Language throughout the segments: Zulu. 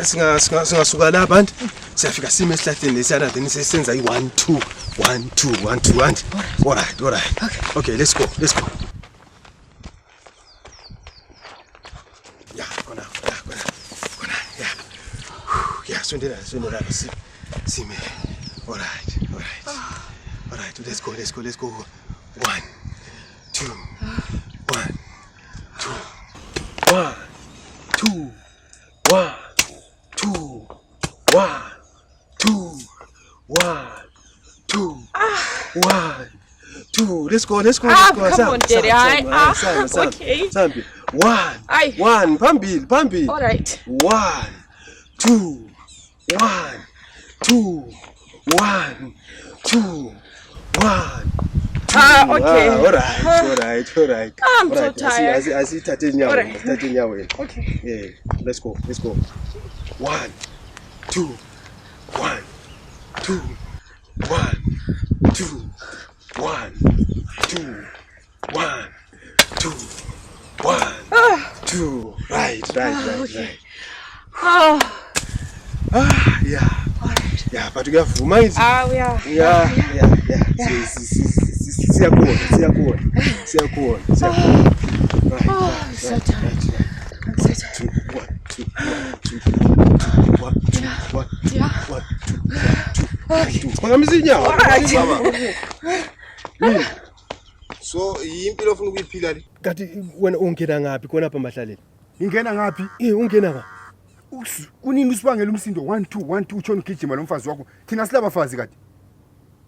Singasuka la bantu siyafika sime esihlahleni lesiyana then sesenza i1 2 1 2 1 2 and all right okay let's go yeah gonna yeah sondela sime all right let's go 1 2 1 2 1 2 1 2 1 2 1 2 1 2 let's go come on Jerry okay Sambi 1 phambili all right 1 2 1 2 1 2 1 okay all right I'm so tired asithathe inyawo okay yeah let's go 1 2 1 2 1 2 1 2 1 2 1 2 right yeah but kuyavuma izi yeah siyakubona right so tired Mangamisinya. So impilo ufuna ukuyiphila le. Kathi wena ungena ngapi khona apha mahlaleni? Ingena ngapi? Ungena ngapi? Kunini usibangela umsindo 1 2 1 2 utshona ugijima lo mfazi wakho. Thina silabafazi kade.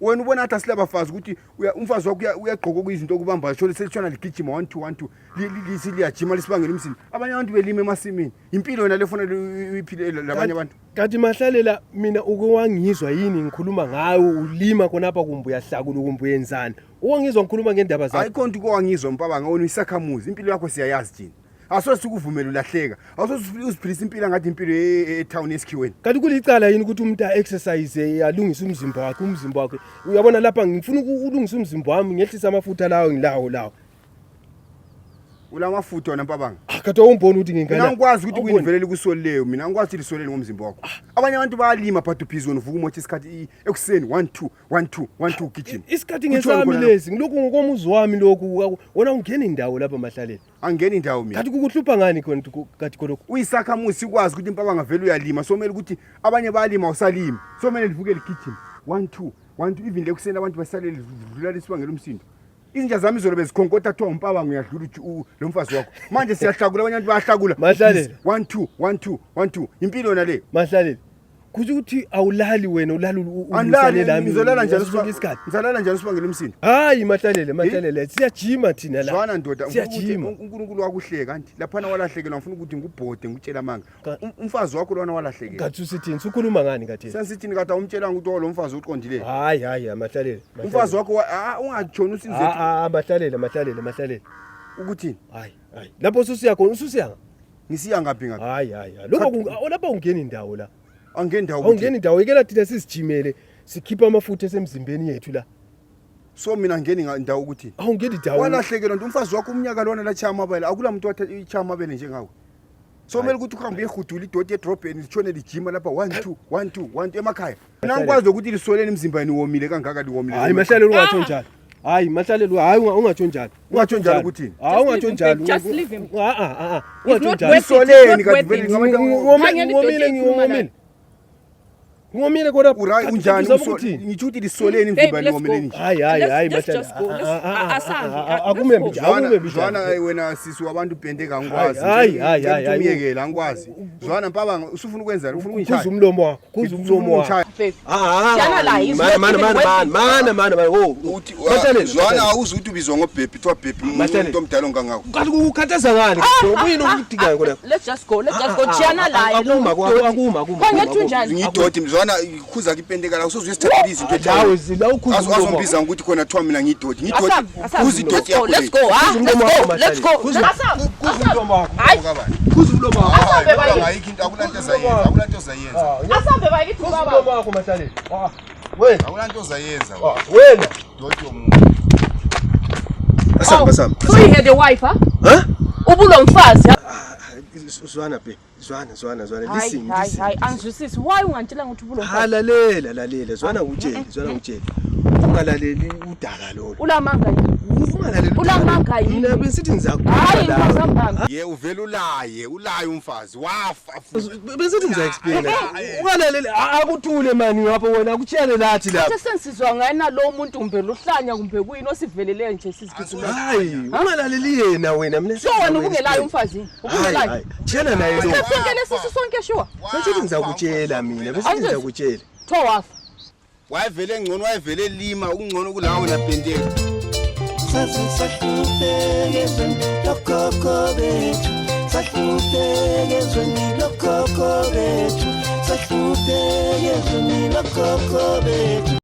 Wena ubona athi silabafazi ukuthi umfazi wakho uyagqoka okuyizinto okubamba shole selitshona ligijima 1 2 1 2 liyajima lisibangela umsindo. Abanye abantu belima emasimini. Impilo yona lefuna uyiphile labanye abantu. Kathi mahlalela mina ukwangizwa yini ngikhuluma ngawe ulima khona apha kumbe uyahlakula kumbe uyenzani. Uwangizwa ngikhuluma ngendaba zakho. Ayikho into kwangizwa mpabanga wena isakhamuzi. Impilo yakho siyayazi thina. Asosi ukuvumela ulahleka. Asosi uziphilisa impilo ngathi impilo etown esikhiweni. Kanti kulicala yini ukuthi umuntu exercise yalungisa umzimba wakhe. Uyabona lapha ngifuna ukulungisa umzimba wami ngehlisa amafutha lawo ngilawo. Ulamafutha wona mpabanga. Akathi umbona ukuthi ngingana. Mina ngikwazi ukuthi kunivelele kusoleleyo. Mina ngikwazi ukuthi lisolele ngomzimba wakho. Abanye abantu bayalima phathu phezulu uvuka umothi isikhathi ekuseni 1 2 kitchen. Isikhathi ngesami lezi ngilokhu ngokomuzi wami lokhu wona ungena indawo lapha mahlaleni. Angena indawo mina. Kathi kukuhlupha ngani khona kathi khonokho? Uyisakhamuzi sikwazi ukuthi impabanga vele uyalima. Somela ukuthi abanye bayalima usalima. Somela livukele kitchen 1 2 even lekuseni abantu basalele dlula lisibangela umsindo. Izinja zami izolo bezikhonkotha kuthiwa umpabanga uyadlula lo mfazi wakho. Manje siyahlakula abanye abantu bayahlakula. 1 2 impilo yona le. Mahlalele. Kuthi ukuthi awulali wena ulali ulisane lami. Ngizolala njalo isikhathi. Ngizolala njalo sibangela umsindo. Hayi mahlalele siyajima thina la. Zwana ndoda siyajima. uNkulunkulu wakuhleka kanti lapha walahlekelwa ngifuna ukuthi ngubhode ngutshela amanga. Umfazi wakho lona walahlekelwa. Kathi usithini ukhuluma ngani kathi? Sensithini kade umtshela ukuthi lo mfazi uqondile. Hayi mahlalele. Umfazi wakho ungatshona usinzethu. Mahlalele. Ukuthini? Hayi. Lapho ususiya khona ususiyanga. Ngisiya ngapi ngapi? Hayi. Lokho lapha ungena indawo la. Angena indawo. Ungena indawo ikela thina sisijimele sikhipha amafutha esemzimbeni yethu la. So mina ngeni indawo ukuthi. Awungena indawo. Walahlekelwa nto umfazi wakho umnyaka lona la chama amabele. Akula muntu watha ichama amabele njengawe. So mele ukuthi uhambe ehudula idoti edropeni litshone lijima lapha 1 2 emakhaya. Mina ngikwazi ukuthi lisolele emzimbeni womile kangaka liwomile. Hayi mahlalele ungatsho njalo. Hayi mahlalele ungatsho njalo. Ungatsho njalo ukuthini? Ungatsho njalo. Just leave him. Ungatsho njalo. Lisoleni kanti vele ngomile. Ngomile kodwa unjani ngithi uthi lisoleni emzimbeni womile nje. Hayi mahlalele. Akume Zwana wena sisi wabantu pende kangikwazi. Hayi. Umyekela ngikwazi. Zwana mpabanga usufuna ukwenzani? Ufuna ungishaya. Kuza umlomo wakho. Jana la yizo. Mana. Uthi Zwana awuzi ukuthi ubizwa ngobhebhi kuthiwa bhebhi umuntu omdala ongangako. Kanti ukukhathaza ngani? Ubuyini ukudingayo kodwa? Let's just go. Jana la. Akuma. Kwangethu ngidoti Zwana ikhuza kipendeka la usoze usithathela izinto ejawo zila ukhuza azombiza ukuthi khona kuthiwa mina ngidoti uzidoti yakho. Let's go. Kuza umlomo wakho. Ayikho into akulanto ozayenza. Asambe bayithi baba. Kuza umlomo wakho mahlalele. Wena akulanto ozayenza wena doti yomuntu. Asamba. So you had a wife, huh? Ubulo mfazi. Zwana be. Zwana. Hayi, angizwisisi. Why ungantshela ukuthi ubulo mfazi? Lalela. Zwana utshele. Ungalaleli udaka lo. Ulamanga yini? Ungalaleli. Ulamanga yini? Mina besithi Hayi, ngizakubona. ngizambanga. Ye uvela ulaye umfazi wafa. Besithi ngizaexplain. Ungalaleli akuthule mani ngapha wena akutshele lathi lapha. Sensizwa ngayena lo muntu kumbe luhlanya kumbe kuyini osiveleleyo nje sizigizula. Hayi, ungalaleli yena wena mina. So wena ubungelayo umfazi. Ubungelayo. Tshela naye lo. Sonke lesisi sonke sure. Besithi ngizakutshela mina. Besithi ngizakutshela. Tho wafa. Wayevele ngcono wayevele lima ukungcono kulawo na pendela. Sahlupheke lokoko bethu, sahlupheke lokoko bethu, sahlupheke lokoko bethu.